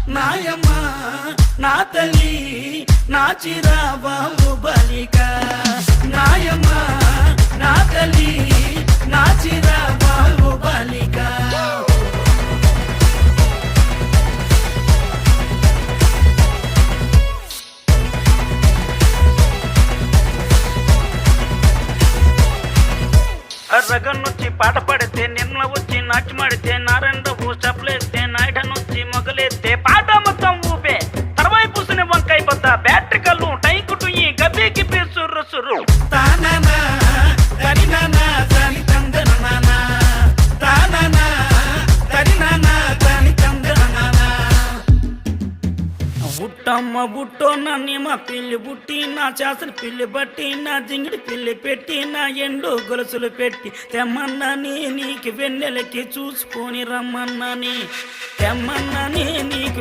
నాయమ్మ నా తల్లి నా చిరాబాబు బలిక నాయమ్మ నా తల్లి నా చిరాబాబు బలిక రగన్నొచ్చి పాట పడితే నిన్న వచ్చి నాట్యమాడితే నారాయణరావు చప్పలేస్తే నాయుడనొచ్చి మొగలేస్తే పాట మొత్తం ఊపే తర్వాయి పూసిన వంకాయ బద్ద బ్యాటరీ కళ్ళు టైకు టుయ్యి గబ్బి గిబ్బి సుర్రు సుర్రు తానా తరినానా తని తందనానా తానా తరినానా తని తందనానా బుట్టమ్మ బుట్టో నన్ను మా పిల్లి బుట్టి నా చేసలు పిల్లి బట్టి నా జింగిడి పిల్లి పెట్టి నా ఎండు గొలుసులు పెట్టి తెమ్మన్నని నీకు వెన్నెలకి చూసుకొని రమ్మన్నని తెమ్మన్నని నీకు